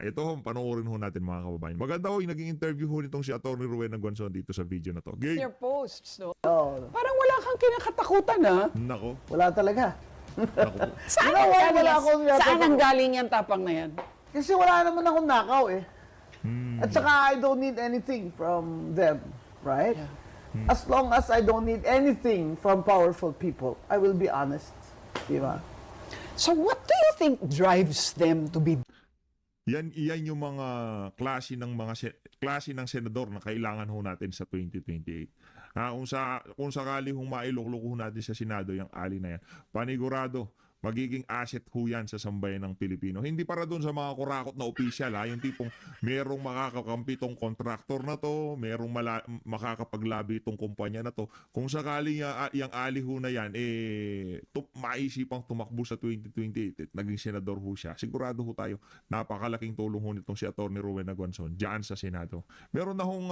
ito, panoorin ho natin mga kababayan. Maganda ho yung naging interview ho nitong si Atty. Rowena Guanzon dito sa video na to. Game! Your posts, no? Oh, Parang wala kang kinakatakutan, ha? Nako, wala talaga. nako po. Saan You know why wala akong Saan ang galing yan tapang na yan? Kasi wala naman akong nakaw eh. At saka I don't need anything from them, right? As long as I don't need anything from powerful people, I will be honest. Di ba? So what do you think drives them to be Yan yung mga klase ng senador na kailangan ho natin sa 2028. Kung sakali hong mailukluk ho natin sa Senado yung ali na yan, panigurado magiging asset ho yan sa sambayan ng Pilipino. Hindi para doon sa mga kurakot na opisyal, yung tipong merong makakakampi tong kontraktor na to, merong makakapaglabi itong kumpanya na to. Kung sakali yung ali ho na yan, maisipang tumakbo sa 2028 at naging senador ho siya, sigurado ho tayo, napakalaking tulong ho nitong si Atty. Rowena Guanzon dyan sa Senado. Meron na hong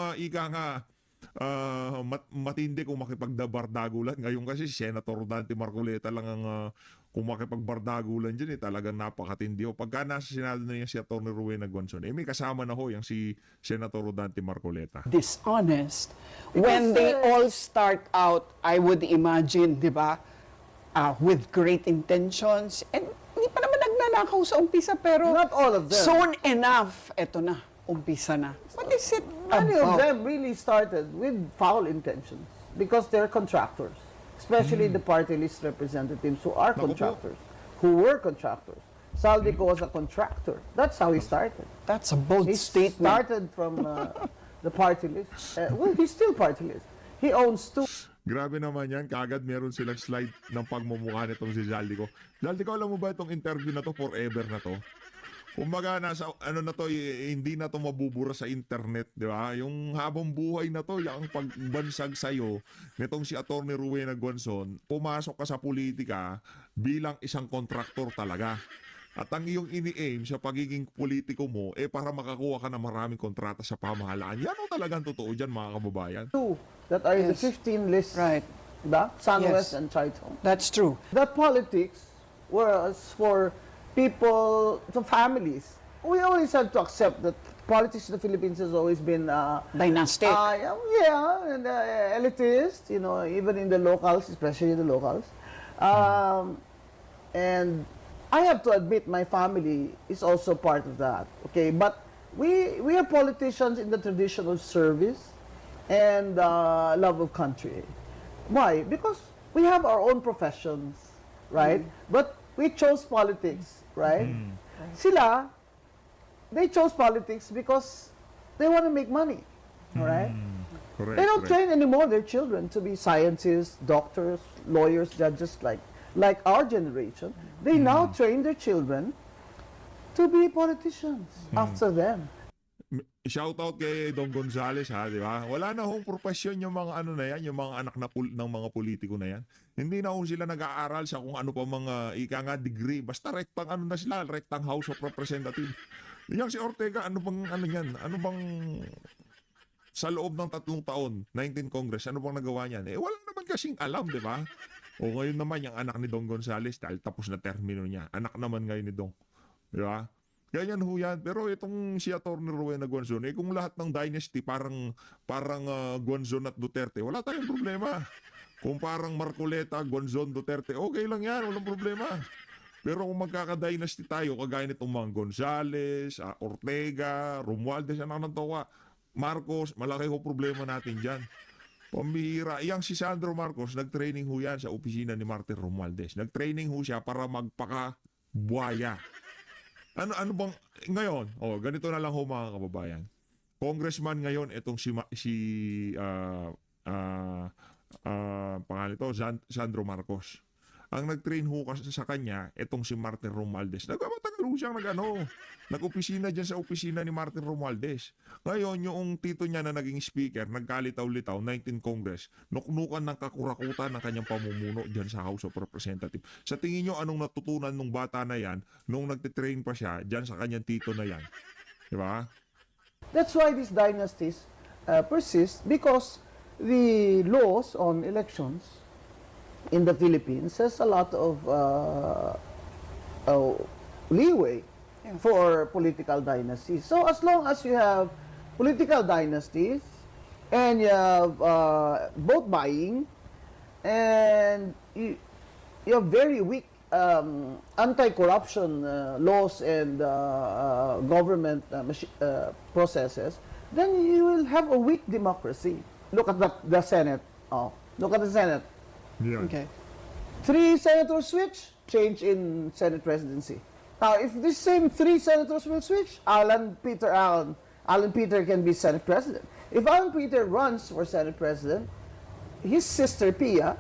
matindi kung makipagdabardagulan. Ngayon kasi si Senator Dante Marcoleta lang ang kung makipagbardagulan dyan, talagang napakatindi ho. Pagka nasa Senado na yan si Atty. Rowena Guanzon, may kasama na ho yung si Senator Dante Marcoleta. dishonest when they all start out, I would imagine, di ba, with great intentions, and hindi pa naman nagnanakaw sa umpisa, pero Not all of them. soon enough, eto na, umpisa na. What is it Many of about? them really started with foul intentions because they're contractors, especially the party list representatives who are Naku po. contractors, who were contractors. Saldico was a contractor. That's how he started. That's a bold He statement. started from the party list. Well, he's still party list. He owns two. Grabe naman yan, kagad meron silang slide ng pagmumukha nitong si Zaldico. Zaldico, alam mo ba itong interview na to, forever na to? Kumbaga nasa ano na to, hindi na to mabubura sa internet, di ba? Yung habang buhay na to, yung pagbansag sa'yo nitong si Atty. Rowena Guanzon, pumasok ka sa politika bilang isang kontraktor talaga. At ang iyong ini-aim sa pagiging politiko mo, para makakuha ka ng maraming kontrata sa pamahalaan. Yan ang talagang totoo dyan, mga kababayan. Two that are in the Yes. 15 list. Right. Diba? Sunwest Yes. and Triton. That's true. That politics was for people, to families. We always have to accept that politics in the Philippines has always been Dynastic. and elitist, even in the locals, especially the locals. And I have to admit my family is also part of that. Okay, but we are politicians in the tradition of service and love of country. Why? Because we have our own professions, right? But we chose politics, right? Sila, they chose politics because they want to make money, all right? Correct, They don't correct. train anymore their children to be scientists, doctors, lawyers, judges like our generation. They now train their children to be politicians after them. Shoutout kay Don Gonzales, di ba? Wala na hong profesyon yung mga ano na yan, yung mga anak na ng mga politiko na yan. Hindi na hong sila nag-aaral sa kung ano pa mga degree. Basta rectang ano na sila, rectang House of Representatives. Yung si Ortega, ano bang ano yan? Ano bang sa loob ng 3 taon, 19 Congress, ano bang nagawa niyan? Wala naman kasing alam, di ba? O ngayon naman, yung anak ni Don Gonzales, dahil tapos na termino niya. Anak naman ngayon ni Dong. Di ba? Ganyan ho yan. Pero itong si Atty. Rowena Guanzon, kung lahat ng dynasty parang Guanzon at Duterte, wala tayong problema. Kung parang Marcoleta, Guanzon, Duterte, okay lang yan, walang problema. Pero kung magkaka-dynasty tayo, kagaya nitong mga Gonzales, Ortega, Romualdez, anak ng toka, Marcos, malaki ho problema natin dyan. Pambihira. Iyang si Sandro Marcos, nag-training ho yan sa opisina ni Martin Romualdez. Nag-training ho siya para magpaka-buaya. Ano bang ngayon? Ganito na lang ho mga kababayan. Congressman ngayon itong pangalan ito, Sandro Marcos. Ang nag-train ho kasi sa kanya itong si Martin Romualdez. Nagmamatagal ho siyang nag-opisina dyan sa opisina ni Martin Romualdez. Ngayon, yung tito niya na naging speaker, nagkalitaw-litaw, 19 Congress, nuknukan ng kakurakutan ng kanyang pamumuno dyan sa House of Representatives. Sa tingin nyo, anong natutunan nung bata na yan, nung nagtitrain pa siya dyan sa kanyang tito na yan? Diba? That's why these dynasties persist, because the laws on elections in the Philippines has a lot of leeway for political dynasties. So as long as you have political dynasties and you have vote buying and you have very weak anti-corruption laws and government processes, then you will have a weak democracy. Look at the Senate. Oh, look at the Senate. Yan. Okay. 3 senators switch, change in Senate presidency. Now, if these same 3 senators will switch, Alan Peter can be Senate president. If Alan Peter runs for Senate president, his sister Pia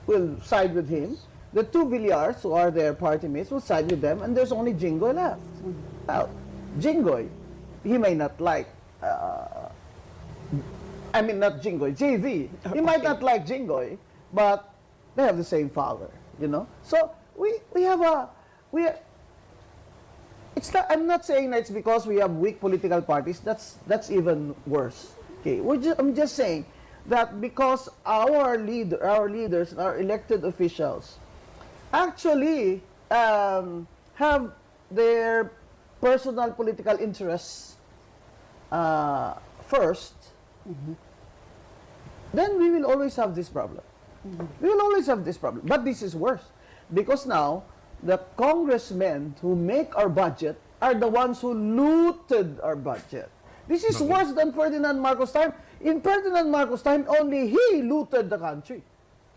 will side with him. The 2 Villars, who are their party mates, will side with them, and there's only Jinggoy left. Well, Jinggoy, he may not like, not Jinggoy, JV. He might not like Jinggoy, but they have the same father, So we have it's not, I'm not saying that it's because we have weak political parties. That's even worse. Okay, I'm just saying that because our leaders, our elected officials, actually have their personal political interests first, then we will always have this problem. We will always have this problem. But this is worse because now the congressmen who make our budget are the ones who looted our budget. This is worse than Ferdinand Marcos' time. In Ferdinand Marcos' time, only he looted the country.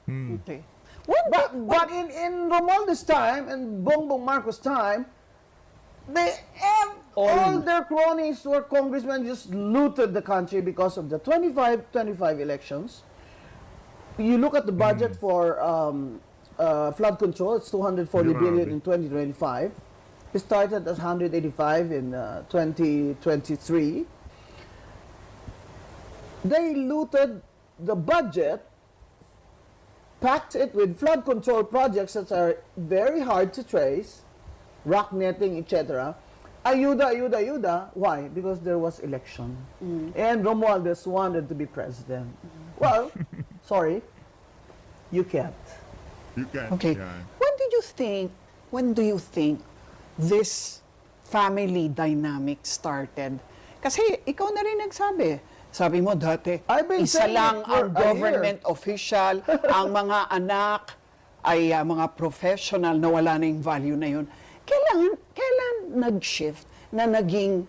Okay. But in Romualdez' time and Bongbong Marcos' time, all their cronies were congressmen just looted the country because of the 25 elections. You look at the budget for flood control, it's 240 billion in 2025. It started as 185 in 2023. They looted the budget, packed it with flood control projects that are very hard to trace, rock netting, etc. Ayuda. Why? Because there was election. And Romualdez wanted to be president. Well, sorry, you can't. You can. Okay. Yan. When do you think this family dynamic started? Kasi ikaw na rin nagsabi. Sabi mo dati, I've been isa saying lang it for ang a government official, ang mga anak ay mga professional na wala na yung value na yun. Kailan nag-shift na naging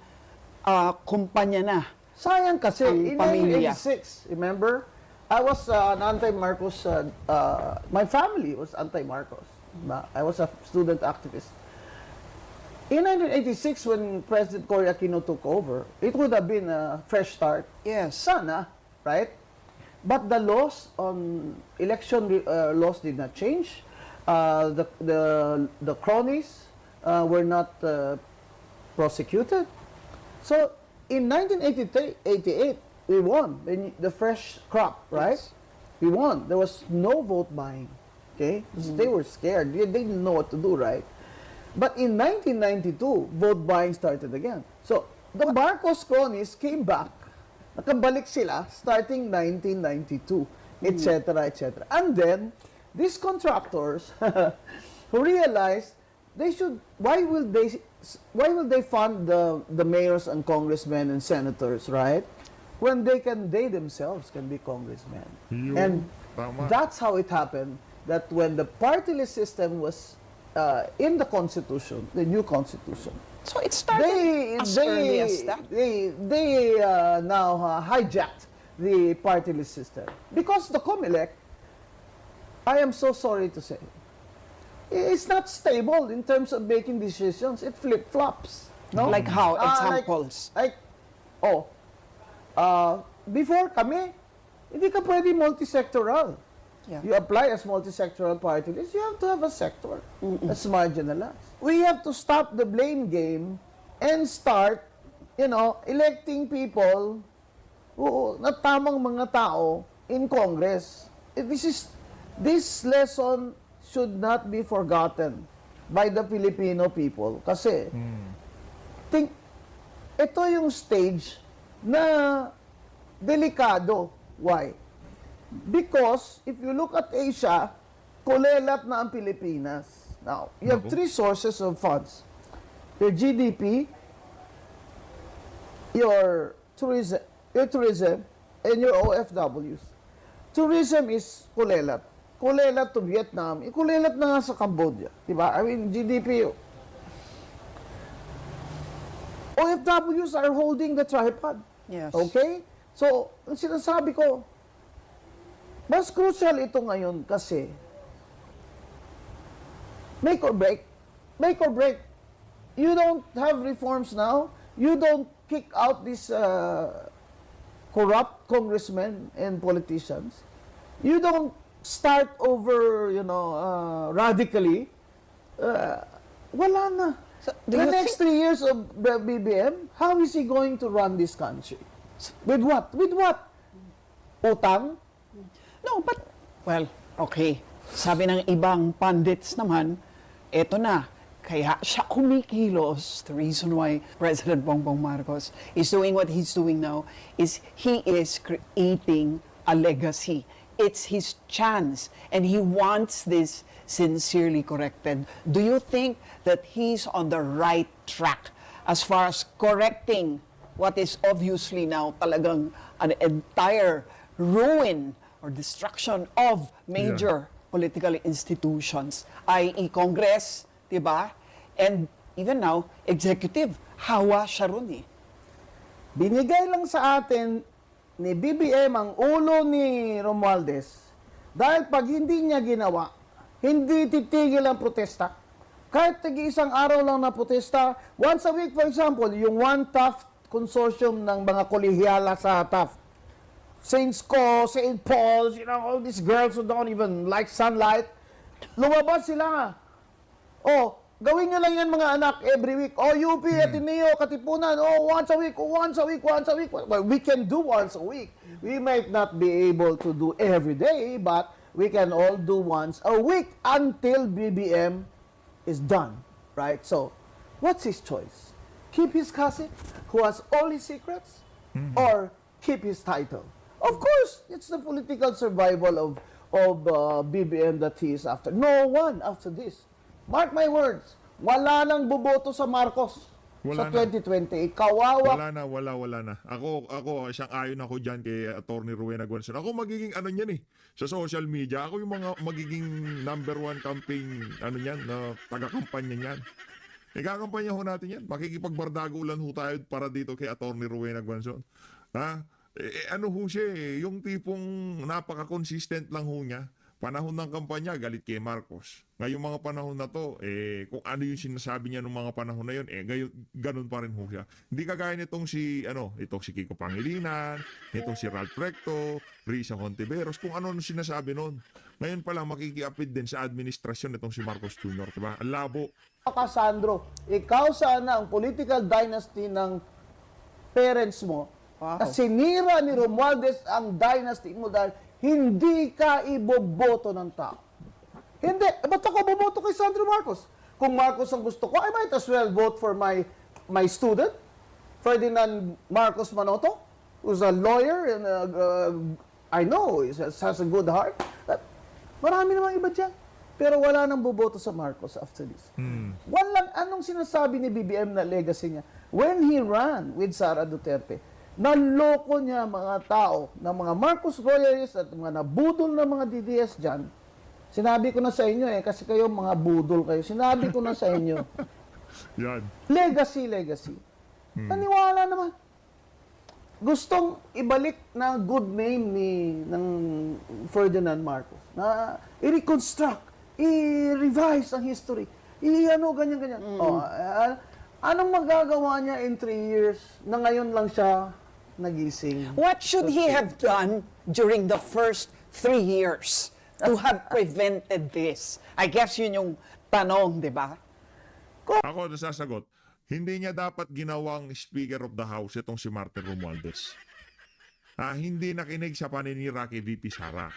kumpanya na? Sayang kasi, Ang in pamilya. 1986, remember? I was an anti-Marcos, my family was anti-Marcos. I was a student activist. In 1986, when President Cory Aquino took over, it would have been a fresh start. Yes. Sana, right? But the laws on election laws did not change. The cronies were not prosecuted. So in 1988, we won the fresh crop, right? Yes. We won. There was no vote buying. Okay, they were scared. They didn't know what to do, right? But in 1992, vote buying started again. So the Marcos cronies came back. Nakabalik sila starting 1992, etc., etc. And then these contractors who realized why will they fund the mayors and congressmen and senators, right? When they themselves can be congressmen. Yun. And Tama. that's how it happened that when the party-less system was in the Constitution, the new Constitution, So it started as early as that? they now hijacked the party-less system. Because the COMELEC, I am so sorry to say, it's not stable in terms of making decisions. It flip-flops. No? Like how? Like- Examples? Before kami, hindi ka pwede multi-sectoral. Yeah. You apply as multi-sectoral party list, you have to have a sector that's marginalized. We have to stop the blame game and start, electing people na tamang mga tao in Congress. This lesson should not be forgotten by the Filipino people. Kasi, ito yung stage na delikado. Why? Because if you look at Asia, kulelat na ang Pilipinas. Now, you have three sources of funds. your GDP, your tourism, and your OFWs. Tourism is kulelat. Kulelat to Vietnam. Kulelat na nga sa Cambodia. Diba? I mean, GDP. OFWs are holding the tripod. Yes. Okay? So, ang sinasabi ko, mas crucial ito ngayon kasi make or break. Make or break. You don't have reforms now. You don't kick out these corrupt congressmen and politicians. You don't start over, radically. Wala na. So, do The you next 3 years of the BBM, how is he going to run this country? With what? With what? Utang? No, but, well, okay. Sabi ng ibang pundits naman, eto na, kaya siya kumikilos. The reason why President Bongbong Marcos is doing what he's doing now is he is creating a legacy. It's his chance, and he wants this sincerely corrected. Do you think that he's on the right track as far as correcting what is obviously now talagang an entire ruin or destruction of major political institutions, i.e. Congress, diba? And even now, executive, hawa siya ron eh. Binigay lang sa atin ni BBM ang ulo ni Romualdez dahil pag hindi niya ginawa, hindi titigil ang protesta. Kahit tagi-isang araw lang na protesta, once a week, for example, yung One Taft Consortium ng mga kolehiyala sa Taft, Saints Co, St. Paul's, all these girls who don't even like sunlight, lumabas sila. Oh, gawin nyo lang yan mga anak every week. Oh, UP, Ateneo, Katipunan, once a week, once a week, once a week. Well, we can do once a week. We might not be able to do every day, but we can all do once a week until BBM is done, right? So, what's his choice? Keep his cousin, who has all his secrets, or keep his title? Of course, it's the political survival of BBM that he is after. No one after this. Mark my words, wala nang boboto sa Marcos Wala sa na. 2020. Kawawa. Wala na. Ako, siyang ayon ako dyan kay Atty. Rowena Guanzon. Ako magiging ano niyan eh, sa social media. Ako yung mga magiging number one campaign, na taga-kampanya niyan. Ikakampanya ho natin yan. Makikipagbardago ulan ho tayo para dito kay Atty. Rowena Guanzon. Ha? Ano ho siya eh, yung tipong napaka-consistent lang ho niya. Panahon ng kampanya, galit kay Marcos. Ngayong mga panahon na to, kung ano yung sinasabi niya nung mga panahon na yun, ganun pa rin ho siya. Hindi kagaya nitong itong si Kiko Pangilinan, itong si Ralph Recto, Risa Hontiveros, kung ano sinasabi nun. Ngayon pala, makikiapid din sa administrasyon itong si Marcos Jr., diba? Ang labo. Sandro, ikaw sana ang political dynasty ng parents mo. Wow. Na sinira ni Romualdez ang dynasty mo dahil hindi ka iboboto ng tao. Hindi. Ba't ako boboto kay Sandro Marcos? Kung Marcos ang gusto ko, I might as well vote for my student, Ferdinand Marcos Manoto, who's a lawyer and I know has a good heart. Marami namang iba dyan. Pero wala nang boboto sa Marcos after this. Anong sinasabi ni BBM na legacy niya? When he ran with Sara Duterte, naloko niya mga tao, ng mga Marcos royalists at mga nabudol na mga DDS dyan. Sinabi ko na sa inyo kasi kayo mga budol kayo. Sinabi ko na sa inyo. Yan. Legacy. Naniwala naman. Gustong ibalik na good name ng Ferdinand Marcos. Na i-reconstruct, i-revise ang history. Ganyan. Anong magagawa niya in 3 years na ngayon lang siya nagising? What should he have done during the first 3 years to have prevented this? I guess yun yung tanong, di ba? Ako nasasagot, hindi niya dapat ginawang Speaker of the House itong si Martin Romualdez. Hindi nakinig sa paninira kay VP Sara.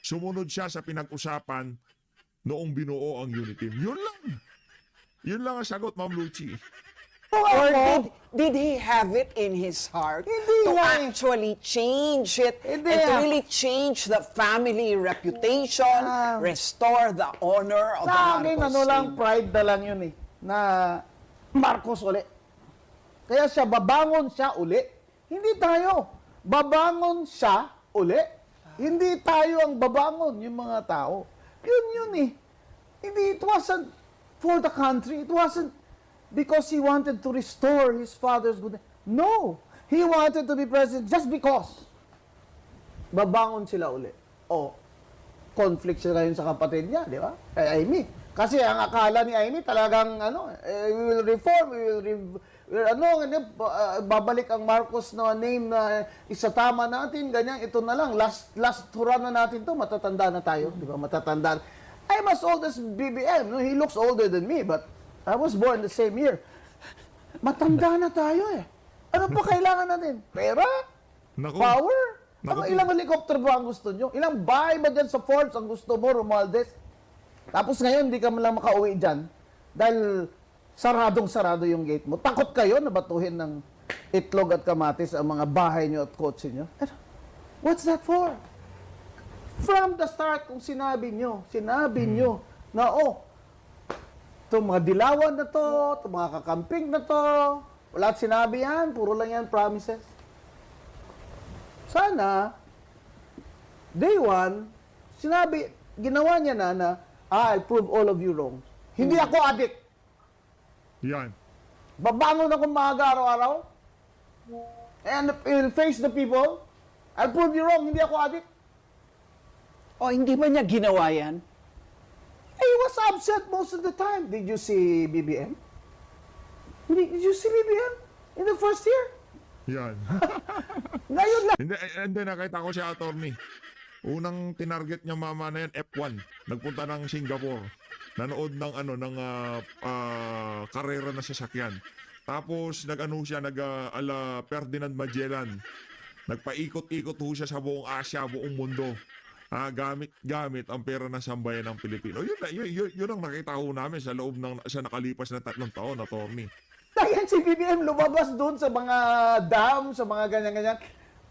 Sumunod siya sa pinag-usapan noong binuo ang unity. Yun lang. Yun lang ang sagot, Ma'am Lucy. Or did he have it in his heart Hindi to nga eh. actually change it Hindi and to ah. really change the family reputation, restore the honor of the Sa akin, Marcos lang, name? pride na lang yun na Marcos uli. Kaya siya, babangon siya uli. Hindi tayo. Babangon siya uli. Hindi tayo ang babangon, yung mga tao. Yun eh. Hindi, it wasn't for the country. It wasn't because he wanted to restore his father's goodness. No. He wanted to be president just because. Babangon sila uli. O, conflict sila yun sa kapatid niya, di ba? Amy. Kasi ang akala ni Amy talagang, we will reform, babalik ang Marcos na name na isatama natin, ganyan, ito na lang, last run na natin to, matatanda na tayo, di ba? Matatanda. I'm as old as BBM. No? He looks older than me, but I was born the same year. Matanda na tayo eh. Ano pa kailangan natin? Pera? Naku. Power? Naku. Ilang helicopter ba ang gusto nyo? Ilang bahay ba dyan sa Forbes ang gusto mo, Romualdez? Tapos ngayon, hindi ka man lang makauwi dyan dahil saradong-sarado yung gate mo. Takot kayo na batuhin ng itlog at kamatis ang mga bahay nyo at kotse nyo. What's that for? From the start, kung sinabi nyo na, itong mga dilawan na to, itong mga kakamping na to, wala at sinabi yan, puro lang yan promises. Sana, day one, ginawa niya na, I'll prove all of you wrong. Hindi ako adik. Yan. Babangon ako maaga araw-araw. And I'll face the people. I'll prove you wrong. Hindi ako adik. O hindi ba niya ginawa yan? He was absent most of the time. Did you see BBM? Did you see BBM in the first year? Yan. Ngayon lang. Hindi, nakita ko siya, attorney. Unang tinarget niya mama na yan, F1. Nagpunta ng Singapore. Nanood ng karera na sasakyan. Tapos siya, ala Ferdinand Magellan. Nagpaikot-ikot ho siya sa buong Asia, buong mundo. Gamit ang pera ng sambayan ng Pilipino. Yun ang nakita ho namin sa loob sa nakalipas na 3 taon, attorney. Kaya si BBM lumabas doon sa mga dam, sa mga ganyan-ganyan.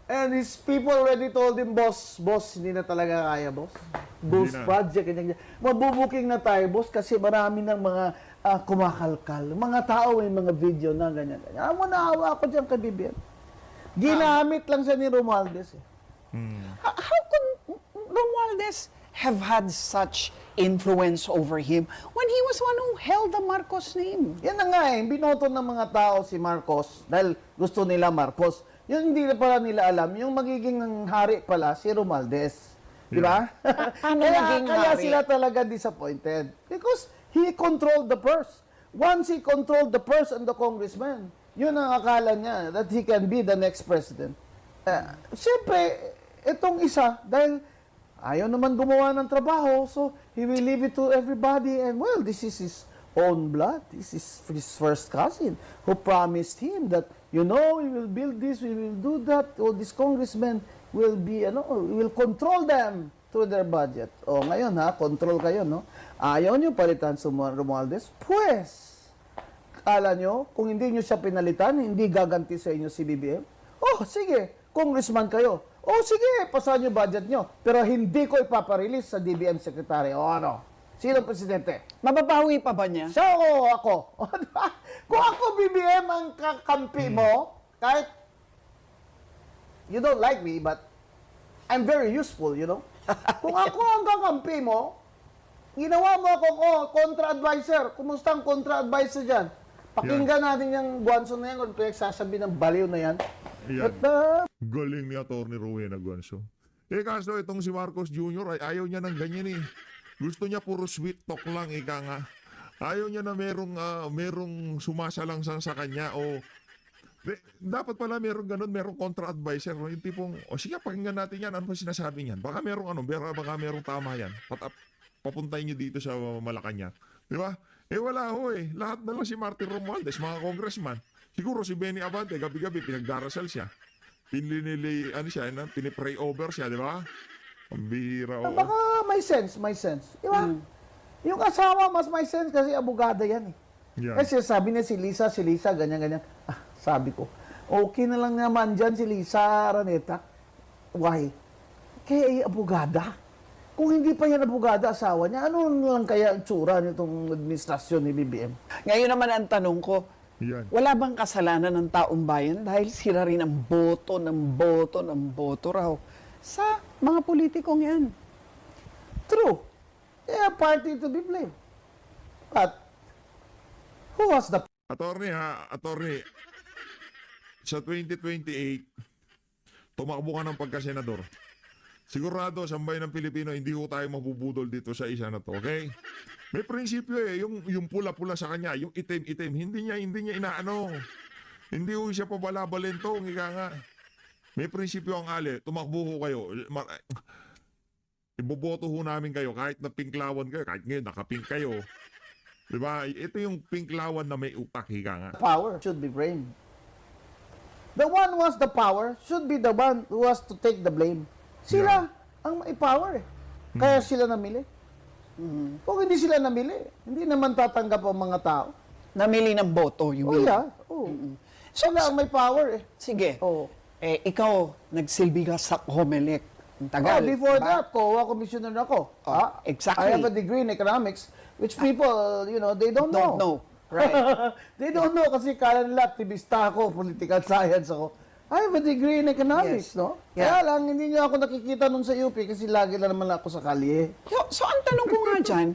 And his people already told him, boss, hindi na talaga kaya, boss. Ghost na. project, ganyan. Mabubuking na tayo, boss, kasi marami ng mga kumakalkal. Mga tao may mga video na ganyan-ganyan. Alam mo, naawa ako dyan kay BBM. Ginamit lang siya ni Romualdez. Eh. How could Romualdez have had such influence over him when he was one who held the Marcos name? Yan na nga eh, binoto ng mga tao si Marcos dahil gusto nila Marcos. Yun hindi na pala nila alam, yung magiging hari pala si Romualdez. Di ba? Paano kaya, naging kaya hari? sila talaga disappointed. Because he controlled the purse. Once he controlled the purse and the congressman, yun ang akala niya, that he can be the next president. Siyempre, itong isa, dahil ayaw naman gumawa ng trabaho, so he will leave it to everybody. And well, this is his own blood. This is his first cousin who promised him that, we will build this, we will do that. All these congressmen will be, we will control them through their budget. O ngayon control kayo, no? Ayaw nyo palitan si Romualdez? Pues, kala nyo, kung hindi nyo siya pinalitan, hindi gaganti sa inyo si BBM? Oh, sige, congressman kayo. Oh, sige, pasahan nyo budget nyo. Pero hindi ko ipaparelease sa DBM secretary. O ano? Sino ang presidente? Mababawi pa ba niya? Siya o ako? Kung ako BBM ang kakampi mo, kahit you don't like me, but I'm very useful, Kung ako ang kakampi mo, ginawa mo ako contra-advisor. Kumusta ang contra-advisor dyan? Pakinggan natin yung Guanzo na yan kung pinagsasabi ng baliw na yan. Yan. At, Galing ni Atty. Rowena Guanzo. Kaso itong si Marcos Jr. ay ayaw niya ng ganyan eh. Gusto niya puro sweet talk lang, ika nga. Ayaw niya na merong sumasalang sa kanya o dapat pala merong ganun, merong contra-advisor. No? Yung tipong, sige, pakinggan natin yan. Ano pa sinasabi niyan? Baka merong tama yan. Papuntayin niyo dito sa Malacanang. Di ba? Wala ho eh. Lahat na lang si Martin Romualdez, mga congressman. Siguro si Benny Abante, gabi-gabi, pinagdarasal siya. Pinipray over siya, di ba? Ang bihira, oo. baka may sense. Di ba? Yung asawa, mas may sense kasi abogada yan eh. Yan. Kasi sabi niya si Lisa, ganyan-ganyan. Sabi ko, okay na lang naman dyan si Lisa Araneta. Why? Kaya abogada. Kung hindi pa yan abogado, asawa niya, ano lang kaya ang tsura nitong administrasyon ni BBM? Ngayon naman ang tanong ko, Yan. wala bang kasalanan ng taong bayan dahil sila rin ang boto raw sa mga politikong yan? True. They are party to be blamed. But, who was the Attorney, sa 2028, tumakbo ka ng pagkasenador. Sigurado, sambay ng Pilipino, hindi ko tayo mabubudol dito sa isa na to, okay? May prinsipyo yung pula-pula sa kanya, yung itim-itim, hindi niya inaano. Hindi ko siya pabalabalentong, ika nga. May prinsipyo ang ali, tumakbo ko kayo. Iboboto ho namin kayo, kahit na pinklawan kayo, kahit ngayon nakapink kayo. Diba? Ito yung pinklawan na may utak, ika nga. power should be blamed? The one who has the power should be the one who has to take the blame. Sila ang may power eh. Kaya sila namili. Kung hindi sila namili, hindi naman tatanggap ang mga tao. Namili ng boto, you Oh mean? yeah. Oh. Sila ang may power eh. Sige. Oh. Ikaw, nagsilbi ka sa COMELEC. Ang tagal. Before diba? that, COA commissioner ako. exactly. I have a degree in economics, which people, they don't know. Don't know. Right. They don't know kasi kala nila aktivista ako, political science ako. I have a degree in economics, Yes. no? Yeah. Kaya lang, hindi niyo ako nakikita nung sa UP kasi lagi na naman ako sa kalye. So ang tanong ko nga dyan,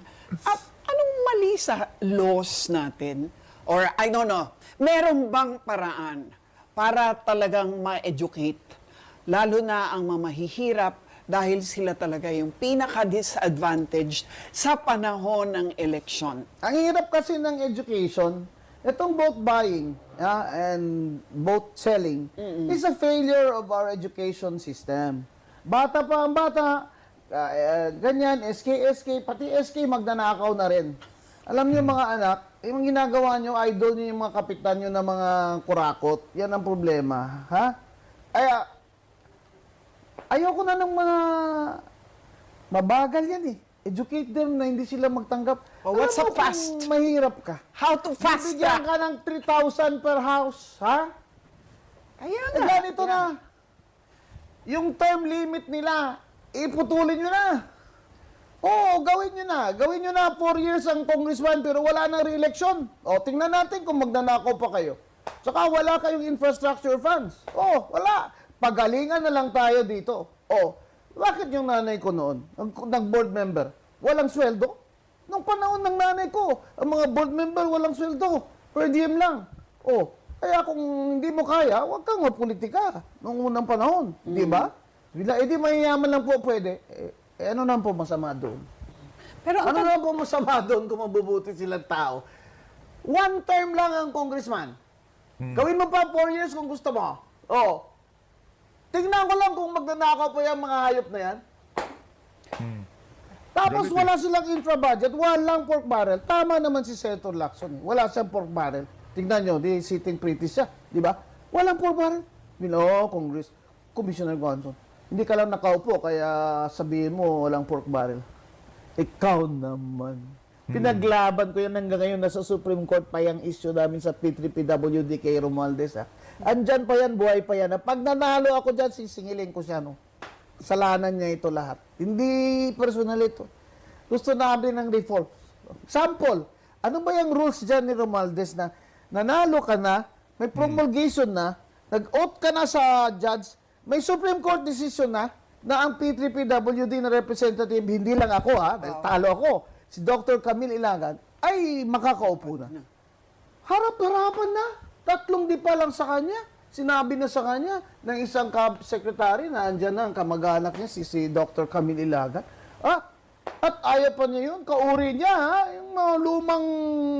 anong mali sa laws natin? Or, I don't know, meron bang paraan para talagang ma-educate, lalo na ang mamahihirap dahil sila talaga yung pinaka-disadvantaged sa panahon ng eleksyon? Ang hirap kasi ng education, itong vote buying and vote selling is a failure of our education system. Bata pa ang bata, ganyan, SK, pati SK magnanakaw na rin. Alam niyo mga anak, yung ginagawa niyo, idol niyo yung mga kapitan niyo na mga kurakot. Yan ang problema. Ha? Ayoko na ng mga mabagal yan eh. Educate them na hindi sila magtanggap. Oh, what's Alam a mo fast? kung mahirap ka. How to fast Bibigyan track? ka ng 3,000 per house, ha? Ayan Eh, na. ganito na. Yung term limit nila, iputulin nyo na. Oo, gawin nyo na. Gawin nyo na 4 years ang congressman pero wala nang re-election. O, tingnan natin kung magnanakaw pa kayo. Saka wala kayong infrastructure funds. O, wala. Pagalingan na lang tayo dito. O, bakit yung nanay ko noon, nag-board member, walang sweldo? Nung panahon ng nanay ko, ang mga board member walang sweldo. Per diem lang. O, kaya kung hindi mo kaya, huwag kang mapolitika nung unang panahon. Di ba? Di mayayaman lang po pwede. Ano naman po masama doon? Pero Ano naman po masama doon kung mabubuti silang tao? One term lang ang congressman. Gawin mo pa 4 years kung gusto mo. Oh. Tingnan ko lang kung magnanakaw pa yung mga hayop na yan. Tapos Galit wala silang infra-budget, walang pork barrel. Tama naman si Senator Lacson. Wala siyang pork barrel. Tingnan nyo, di sitting pretty siya. Di ba? Walang pork barrel. Congress, Commissioner Gonson. Hindi ka lang nakaupo, kaya sabihin mo walang pork barrel. Ikaw naman. Pinaglaban ko yan hanggang ngayon. Nasa Supreme Court pa yung issue namin sa P3PWD kay Romualdez. Andyan pa yan, buhay pa yan. Pag nanalo ako dyan, sisingilin ko siya. No? Kasalanan niya ito lahat. Hindi personal ito. Gusto namin ng reform. Sample, ano ba yung rules dyan ni Romualdez na nanalo ka na, may promulgation na, nag-oath ka na sa judge, may Supreme Court decision na ang P3PWD na representative, hindi lang ako dahil talo ako, si Dr. Camille Ilagan, ay makakaupo na. Harap-harapan na. 3 di pa lang sa kanya. Sinabi na sa kanya ng isang secretary na andyan na ang kamag-anak niya, si Dr. Camille Ilagan. At ayaw pa niya yun. Kauri niya, yung mga lumang,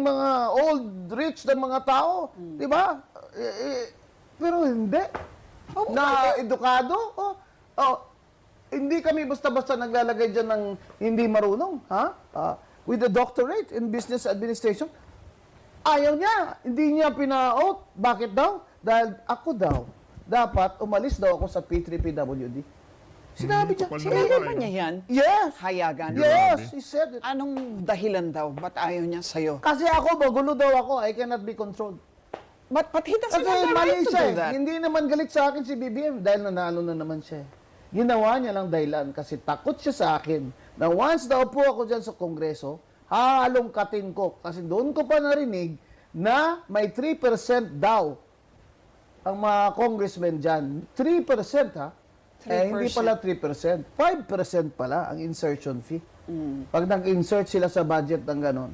mga old, rich na mga tao. Di ba? Pero hindi. Na edukado. Hindi kami basta-basta naglalagay dyan ng hindi marunong. With a doctorate in business administration. Ayaw niya. Hindi niya pina-out. Bakit daw? Dahil ako daw, dapat umalis daw ako sa P3PWD. Sinabi niya. kapal na Kaya babae, ba niya yan? Yes. Hayagan? Yes, he said it. Anong dahilan daw? Ba't ayaw niya sa'yo? Kasi ako, magulo daw ako. I cannot be controlled. But he doesn't Kasi have the mali right to siya. do that. Hindi naman galit sa akin si BBM dahil nanalo na naman siya. Ginawa niya lang dahilan kasi takot siya sa akin na once naupo ako dyan sa Kongreso, halongkatin ko. Kasi doon ko pa narinig na may 3% daw ang mga congressmen dyan. 3% ha? Hindi 3%. pala 3%. 5% pala ang insertion fee. Pag nag-insert sila sa budget ng ganon,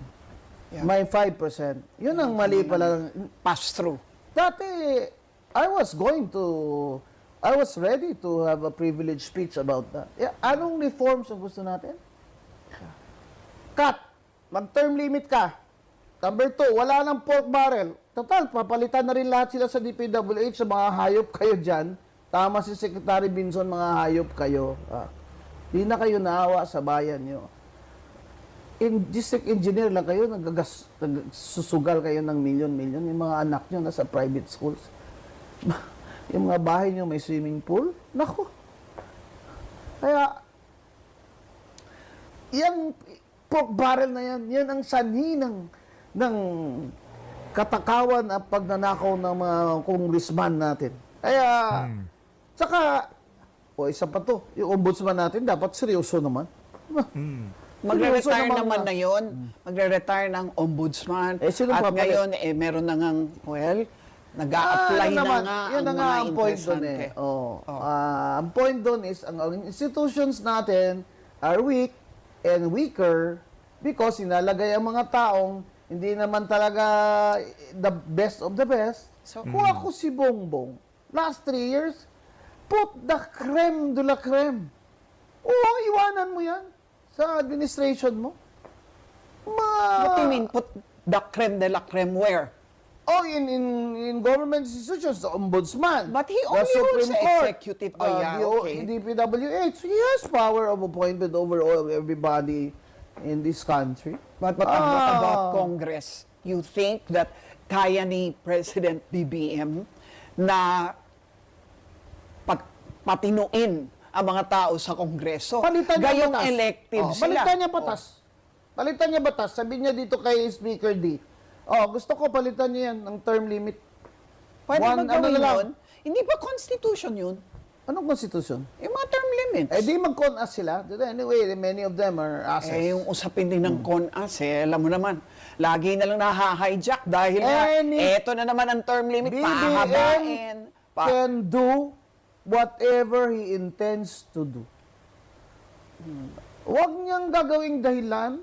Yeah. may 5%. Yun ang mali pala. Pass-through. Dati, I was ready to have a privileged speech about that. Anong reforms ang gusto natin? Cut. Mag-term limit ka. Number 2, wala nang pork barrel. Total, papalitan na rin lahat sila sa DPWH sa mga hayop kayo dyan. Tama si Secretary Binson, mga hayop kayo. Di na kayo naawa sa bayan nyo. District engineer lang kayo, nagsusugal kayo ng milyon-milyon. Yung mga anak nyo nasa private schools. Yung mga bahay nyo may swimming pool. Naku. Kaya, yung pork barrel na yan ang sanhi ng katakawan at pagnanakaw ng mga congressman natin. Kaya, saka, isa pa to, yung ombudsman natin dapat seryoso naman. Magre-retire naman na yon. Magre-retire ng ombudsman. Sino At papalit? ngayon, meron na ngang, nag-a-apply na nga Yun ang na nga mga ang point doon interesante. Ang point doon is, ang institutions natin are weak and weaker because inalagay ang mga taong hindi naman talaga the best of the best. So, Kung ako si Bongbong, last 3 years, put the creme de la creme. Oo, iwanan mo yan sa administration mo. What do you mean, put the creme de la creme where? In government institutions, the ombudsman. But he the only rules Supreme the Court, executive. Oh, yeah, okay. DPWH. He has power of appointment over everybody in this country. But what about Congress? You think that kaya ni President BBM na patinuin ang mga tao sa Kongreso? Palitan niya Gayong batas. elective sila. Palitan niya batas. Palitan niya batas. Sabi niya dito kay Speaker D. Gusto ko palitan niya yan ng term limit. Pwede ba gawin na lang? yun? Hindi ba constitution yun? Anong constitution? Yung mga term limits. Di mag-con-as sila. Anyway, many of them are assets. Yung usapin din ng CONAS, alam mo naman, lagi na lang naha-hijack dahil eto na naman ang term limit, pahabain. Can do whatever he intends to do. Huwag niyang gagawing dahilan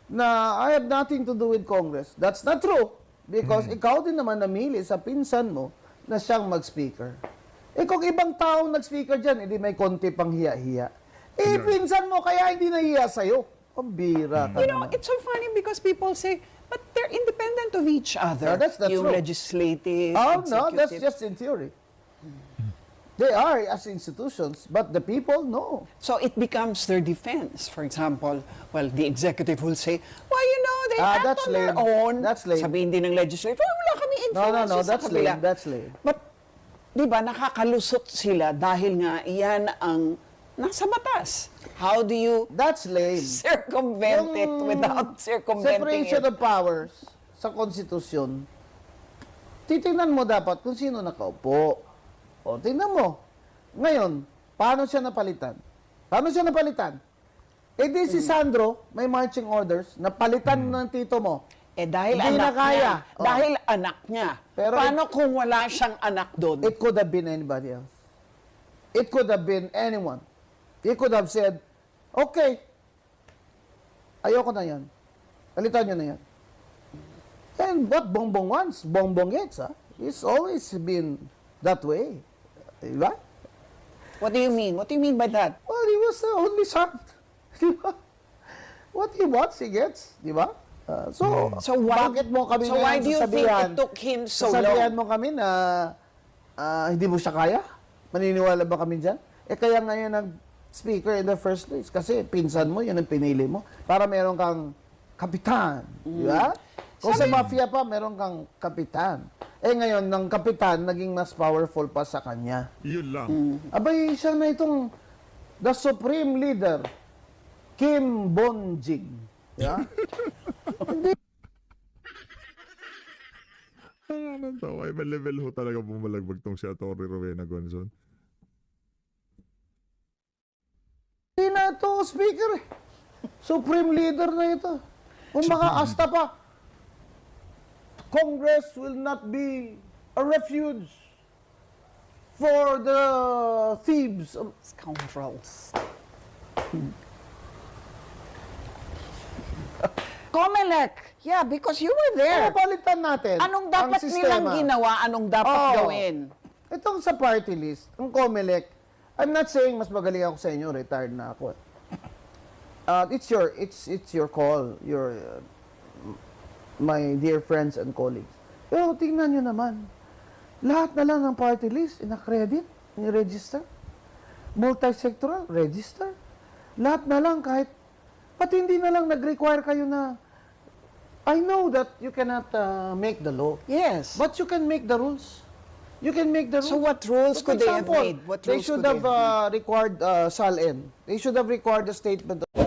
na I have nothing to do with Congress. That's not true. Because ikaw din naman namili sa pinsan mo na siyang mag-speaker. Kung ibang taong nag-speaker dyan, hindi may konti pang hiya-hiya. Pinsan mo, kaya hindi nahiya sa'yo. Pambira ka You know, naman. it's so funny because people say, but they're independent of each other. No, that's not yung true. legislative, No, that's executive. just in theory. They are as institutions, but the people, no. So it becomes their defense. For example, well, the executive will say, well, they act that's on their lame. own. That's lame. Sabihin din ng legislature, wala kami influence No, sa that's kabila. lame. That's lame. But, di ba, nakakalusot sila dahil nga iyan ang nasa batas. How do you That's lame. circumvent it without circumventing Separation it? of powers sa konstitusyon, titingnan mo dapat kung sino nakaupo. Tingnan mo. Ngayon, paano siya napalitan? Si Sandro, may marching orders, napalitan ng tito mo. Dahil Hindi anak na kaya. niya. Dahil anak niya. Pero Paano kung wala siyang anak doon? It could have been anybody else. It could have been anyone. He could have said, okay, ayoko na yan. Palitan nyo na yan. And what Bongbong wants, Bongbong gets. It's always been that way. Diba? What do you mean? What do you mean by that? Well, he was the only son. Diba? What he wants, he gets. Diba? So why- bakit mo kami so why ngayon do you think sasabihan- it took him so sasabihan long? mo kami na hindi mo siya kaya? Maniniwala ba kami dyan? Kaya ngayon nag-speaker in the first place. Kasi pinsan mo, yun ang pinili mo. Para meron kang kapitan. Di ba? Kung sa mafia pa, meron kang kapitan. Ngayon, ng kapitan, naging mas powerful pa sa kanya. Yun lang. Abay, siya na itong the supreme leader, Kim Bonjing. Yeah? Anong tawa? Iba level ho talaga bumalagbag tong si Atty. Rowena Gonzon. na to, Speaker. Supreme leader na ito. Kung makaasta pa, Congress will not be a refuge for the thieves. Scoundrels. COMELEC. Yeah, because you were there. Palitan natin Anong ang dapat nilang sistema. ginawa? Anong dapat Oo. gawin? Itong sa party list, ang COMELEC, I'm not saying mas magaling ako sa inyo, retired na ako. It's your call, your my dear friends and colleagues. Pero tingnan nyo naman, lahat na lang ng party list, ina-credit, ni-register. Multi-sectoral, register. Lahat na lang kahit, pati hindi na lang nag-require kayo na, I know that you cannot make the law, Yes. but you can make the rules. You can make the rules. So what rules For could they have example, made? What they rules should could have required SALN. They should have required a statement of